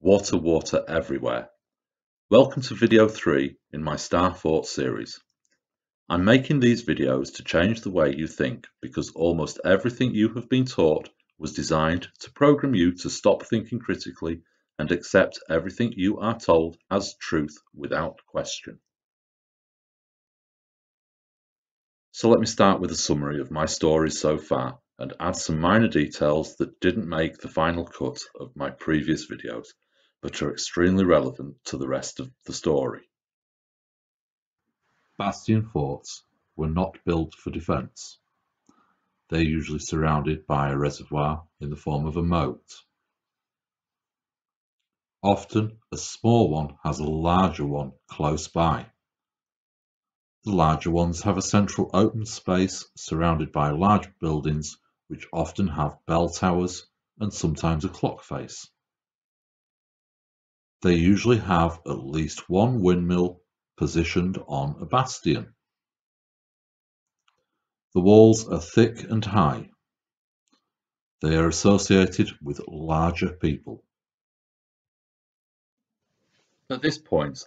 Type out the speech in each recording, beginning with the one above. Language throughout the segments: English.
Water, water everywhere. Welcome to video 3 in my StarForts series. I'm making these videos to change the way you think because almost everything you have been taught was designed to program you to stop thinking critically and accept everything you are told as truth without question. So let me start with a summary of my stories so far and add some minor details that didn't make the final cut of my previous videos, but are extremely relevant to the rest of the story. Bastion forts were not built for defence. They're usually surrounded by a reservoir in the form of a moat. Often a small one has a larger one close by. The larger ones have a central open space surrounded by large buildings which often have bell towers and sometimes a clock face. They usually have at least one windmill positioned on a bastion. The walls are thick and high. They are associated with larger people. At this point,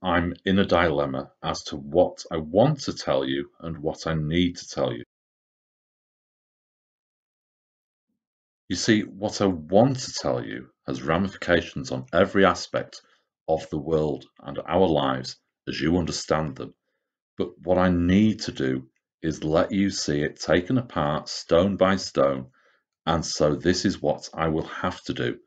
I'm in a dilemma as to what I want to tell you and what I need to tell you. You see, what I want to tell you has ramifications on every aspect of the world and our lives as you understand them. But what I need to do is let you see it taken apart stone by stone, and so this is what I will have to do.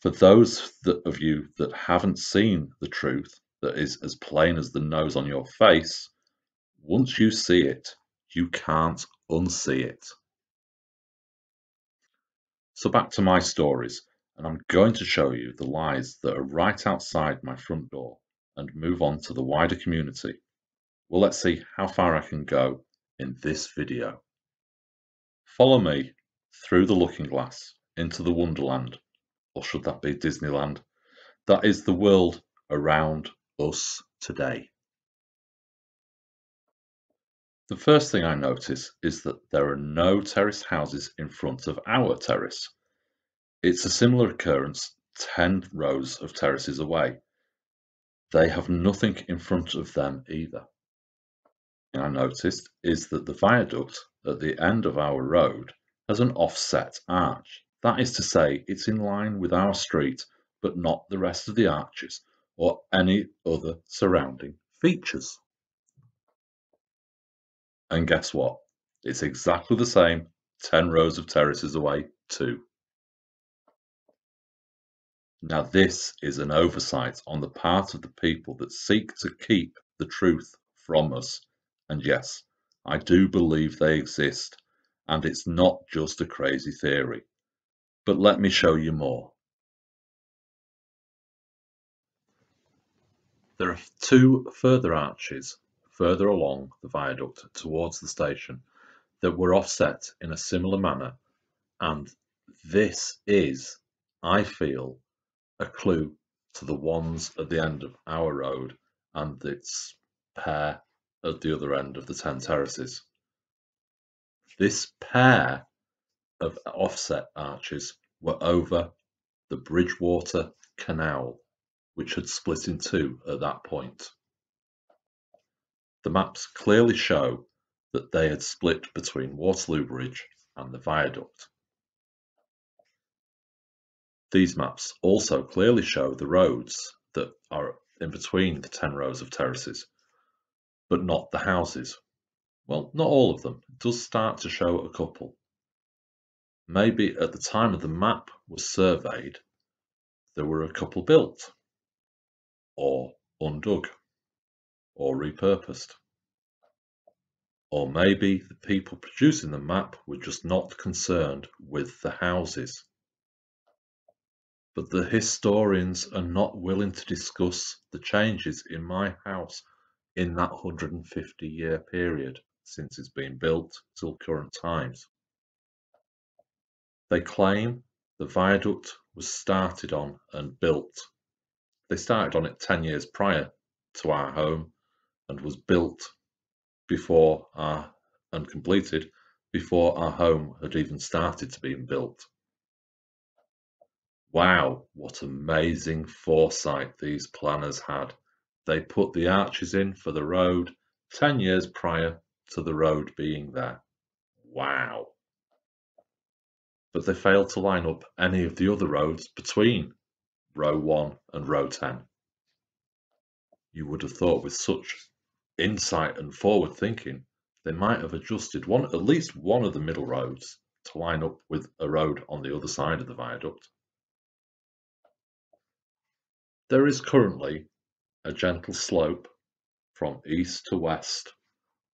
For those of you that haven't seen the truth that is as plain as the nose on your face, once you see it, you can't unsee it. So back to my stories, and I'm going to show you the lies that are right outside my front door and move on to the wider community. Well, let's see how far I can go in this video. Follow me through the looking glass into the Wonderland, or should that be Disneyland? That is the world around us today. The first thing I notice is that there are no terraced houses in front of our terrace. It's a similar occurrence 10 rows of terraces away. They have nothing in front of them either. I noticed is that the viaduct at the end of our road has an offset arch. That is to say, it's in line with our street, but not the rest of the arches or any other surrounding features. And guess what? It's exactly the same 10 rows of terraces away too. Now this is an oversight on the part of the people that seek to keep the truth from us. And yes, I do believe they exist, and it's not just a crazy theory. But let me show you more. There are 2 further arches further along the viaduct towards the station that were offset in a similar manner, and this is, I feel, a clue to the ones at the end of our road and its pair at the other end of the 10 terraces. This pair of offset arches were over the Bridgewater Canal, which had split in 2 at that point. The maps clearly show that they had split between Waterloo Bridge and the viaduct. These maps also clearly show the roads that are in between the 10 rows of terraces, but not the houses. Well, not all of them. It does start to show a couple. Maybe at the time of the map was surveyed, there were a couple built, or undug, or repurposed. Or maybe the people producing the map were just not concerned with the houses. But the historians are not willing to discuss the changes in my house in that 150-year period since it's been built till current times. They claim the viaduct was started on and built. They started on it 10 years prior to our home and was built before and completed before our home had even started to be built. Wow, what amazing foresight these planners had. They put the arches in for the road 10 years prior to the road being there. Wow. But they failed to line up any of the other roads between row 1 and row 10. You would have thought with such insight and forward thinking, they might have adjusted at least one of the middle roads to line up with a road on the other side of the viaduct. There is currently a gentle slope from east to west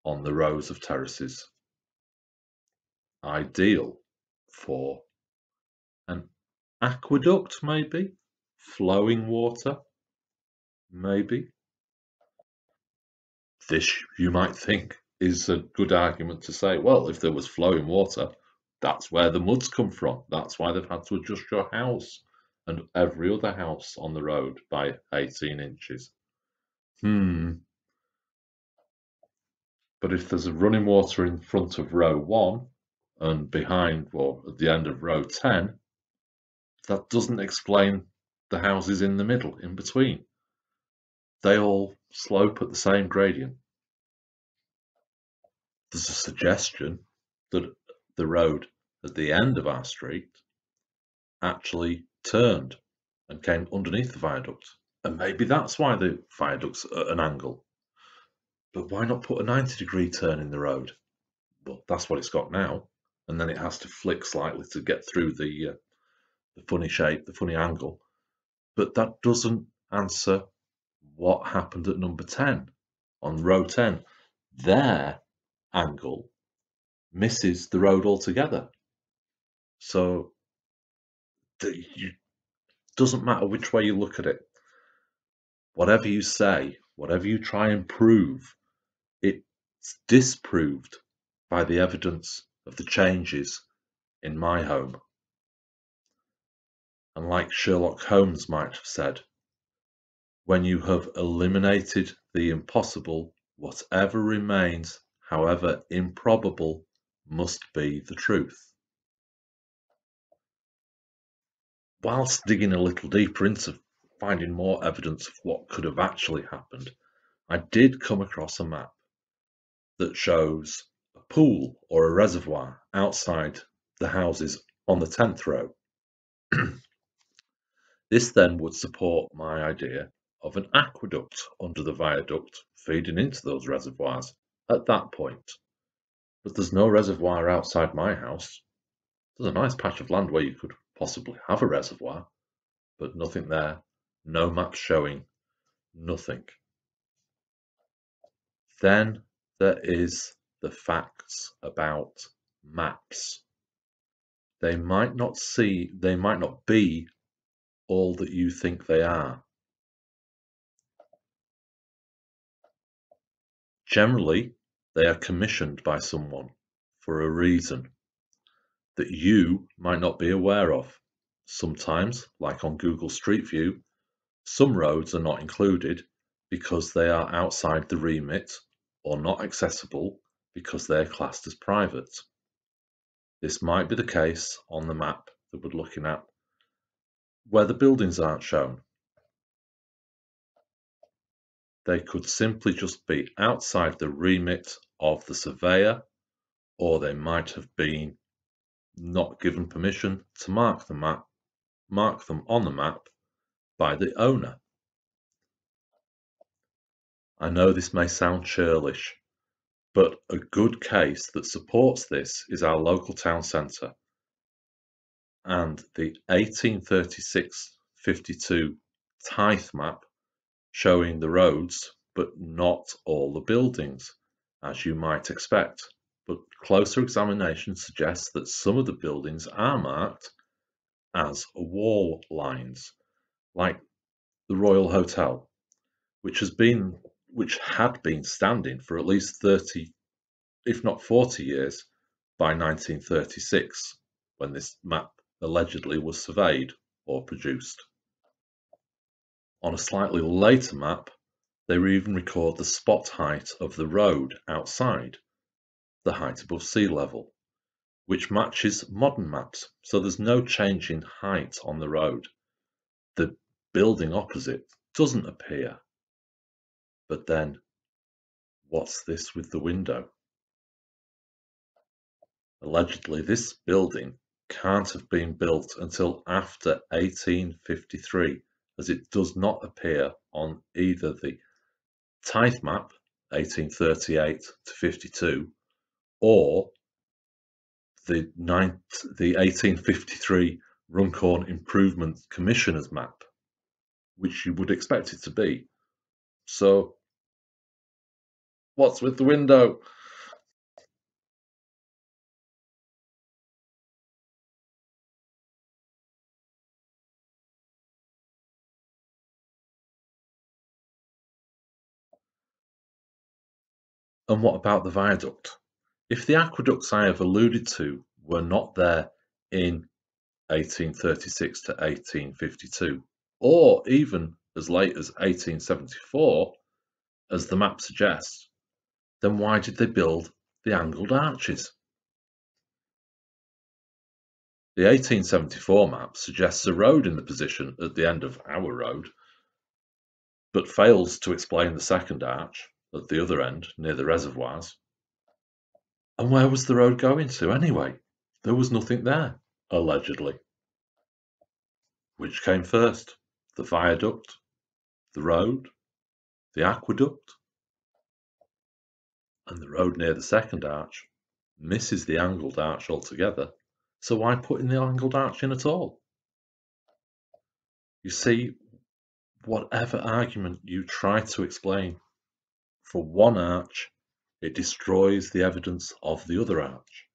on the rows of terraces, ideal for an aqueduct, maybe, flowing water, maybe. This, you might think, is a good argument to say, well, if there was flowing water, that's where the mud's come from. That's why they've had to adjust your house and every other house on the road by 18 inches. But if there's a running water in front of row 1 and behind or at the end of row 10, that doesn't explain the houses in the middle, in between. They all slope at the same gradient. There's a suggestion that the road at the end of our street actually turned and came underneath the viaduct. And maybe that's why the viaduct's at an angle. But why not put a 90-degree turn in the road? Well, that's what it's got now. And then it has to flick slightly to get through the funny shape, the funny angle. But that doesn't answer what happened at number 10, on row 10. Their angle misses the road altogether. So it doesn't matter which way you look at it. Whatever you say, whatever you try and prove, it's disproved by the evidence of the changes in my home. And like Sherlock Holmes might have said, when you have eliminated the impossible, whatever remains, however improbable, must be the truth. Whilst digging a little deeper into finding more evidence of what could have actually happened, I did come across a map that shows a pool or a reservoir outside the houses on the 10th row. This then would support my idea of an aqueduct under the viaduct feeding into those reservoirs at that point. But there's no reservoir outside my house. There's a nice patch of land where you could possibly have a reservoir, but nothing there, no maps showing, nothing. Then there is the facts about maps. They might not be all that you think they are. Generally, they are commissioned by someone for a reason that you might not be aware of. Sometimes, like on Google Street View, some roads are not included because they are outside the remit or not accessible because they are classed as private. This might be the case on the map that we're looking at where the buildings aren't shown. They could simply just be outside the remit of the surveyor, or they might have been not given permission to mark them on the map by the owner. I know this may sound churlish, but a good case that supports this is our local town centre and the 1836-52 tithe map showing the roads but not all the buildings, as you might expect. But closer examination suggests that some of the buildings are marked as wall lines, like the Royal Hotel, which had been standing for at least 30, if not 40 years by 1936, when this map allegedly was surveyed or produced. On a slightly later map, they even record the spot height of the road outside, the height above sea level. which matches modern maps. So there's no change in height on the road. The building opposite doesn't appear. But then, what's this with the window? Allegedly, this building can't have been built until after 1853, as it does not appear on either the Tithe map, 1838 to 52, or the 1853 Runcorn Improvement Commissioner's map, which you would expect it to be. So, what's with the window? And what about the viaduct? If the aqueducts I have alluded to were not there in 1836 to 1852, or even as late as 1874, as the map suggests, then why did they build the angled arches? The 1874 map suggests a road in the position at the end of our road, but fails to explain the second arch at the other end near the reservoirs. And where was the road going to anyway? There was nothing there, allegedly. Which came first? The viaduct, the road, the aqueduct? And the road near the second arch misses the angled arch altogether, so why put in the angled arch in at all? You see, whatever argument you try to explain for one arch, it destroys the evidence of the other arch.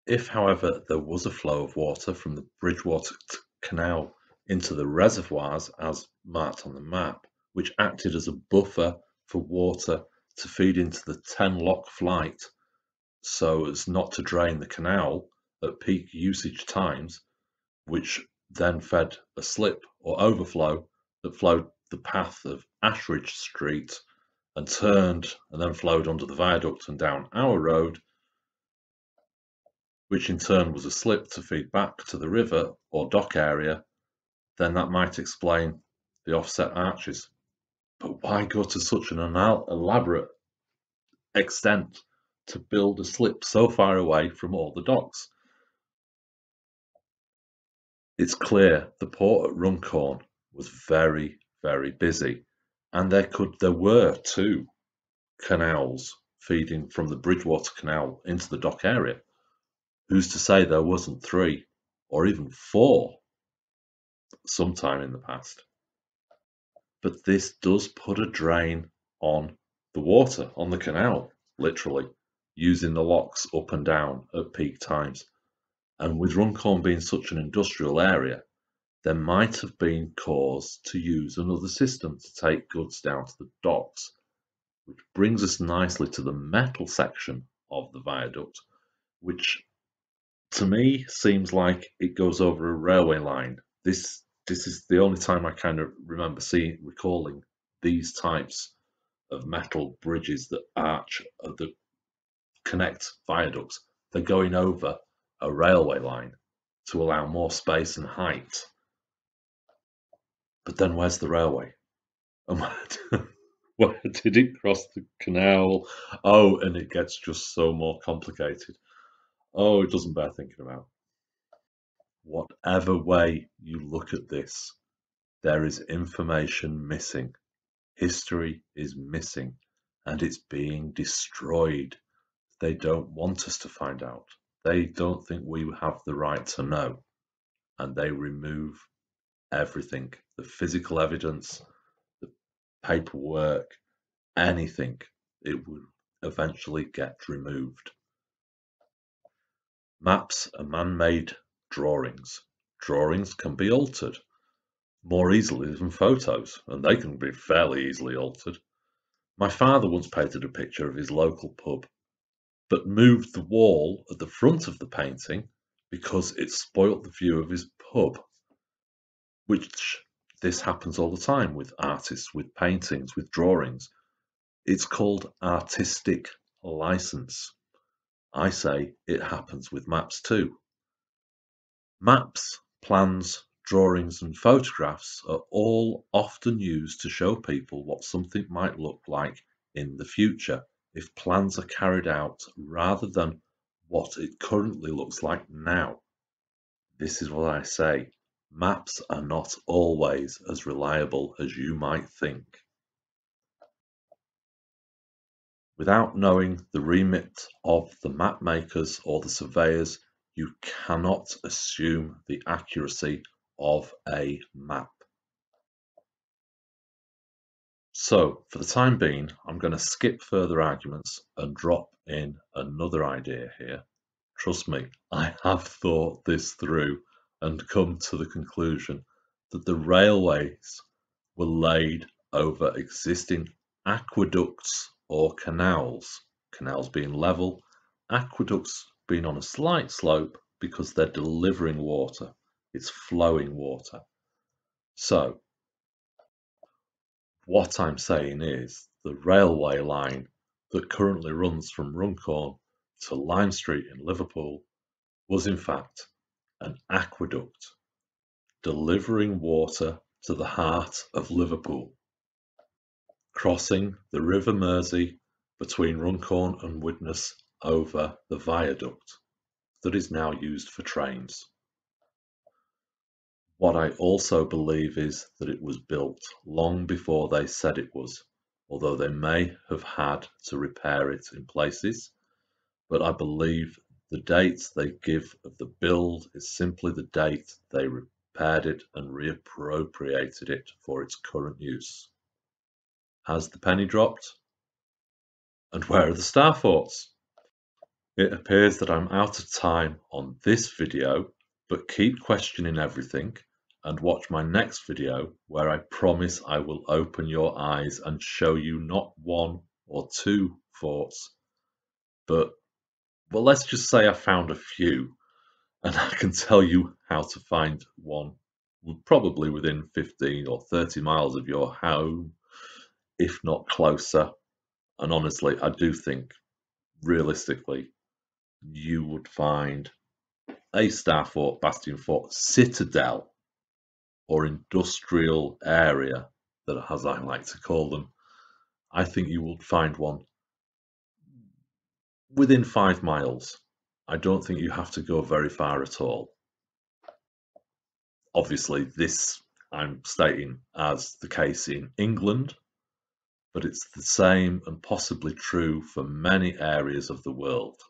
If, however, there was a flow of water from the Bridgewater Canal into the reservoirs as marked on the map, which acted as a buffer for water to feed into the 10-lock flight so as not to drain the canal at peak usage times, which then fed a slip or overflow that flowed the path of Ashridge Street and turned and then flowed under the viaduct and down our road, which in turn was a slip to feed back to the river or dock area, then that might explain the offset arches. But why go to such an elaborate extent to build a slip so far away from all the docks? It's clear the port at Runcorn was very, very busy, and there were two canals feeding from the Bridgewater Canal into the dock area. Who's to say there wasn't three or even four sometime in the past? But this does put a drain on the water, on the canal, literally, using the locks up and down at peak times. And with Runcorn being such an industrial area, there might have been cause to use another system to take goods down to the docks, which brings us nicely to the metal section of the viaduct, which to me seems like it goes over a railway line. This is the only time I kind of remember recalling these types of metal bridges that arch that connect viaducts. They're going over a railway line to allow more space and height. But then where's the railway? And where did it cross the canal? Oh, and it gets just so more complicated. Oh, it doesn't bear thinking about. Whatever way you look at this, there is information missing. History is missing, and it's being destroyed. They don't want us to find out. They don't think we have the right to know, and they remove everything, the physical evidence, the paperwork, anything. It will eventually get removed. Maps are man-made drawings. Drawings can be altered more easily than photos, and they can be fairly easily altered. My father once painted a picture of his local pub, but moved the wall at the front of the painting because it spoilt the view of his pub, which this happens all the time with artists, with paintings, with drawings. It's called artistic license. I say it happens with maps too. Maps, plans, drawings and photographs are all often used to show people what something might look like in the future if plans are carried out rather than what it currently looks like now. This is what I say. Maps are not always as reliable as you might think. Without knowing the remit of the map makers or the surveyors, you cannot assume the accuracy of a map. So, for the time being, I'm going to skip further arguments and drop in another idea here. Trust me, I have thought this through and come to the conclusion that the railways were laid over existing aqueducts or canals, canals being level, aqueducts being on a slight slope because they're delivering water, it's flowing water. So, what I'm saying is the railway line that currently runs from Runcorn to Lime Street in Liverpool was in fact an aqueduct delivering water to the heart of Liverpool, crossing the River Mersey between Runcorn and Widnes over the viaduct that is now used for trains. What I also believe is that it was built long before they said it was, although they may have had to repair it in places, but I believe the date they give of the build is simply the date they repaired it and reappropriated it for its current use. Has the penny dropped? And where are the StarForts? It appears that I'm out of time on this video, but keep questioning everything and watch my next video where I promise I will open your eyes and show you not one or two forts, but, well, let's just say I found a few, and I can tell you how to find one probably within 15 or 30 miles of your home, if not closer. And honestly, I do think, realistically, you would find a Starfort, Bastion Fort, Citadel, or industrial area, that, as I like to call them. I think you will find one within 5 miles. I don't think you have to go very far at all. Obviously, this I'm stating as the case in England, but it's the same and possibly true for many areas of the world.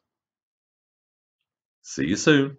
See you soon.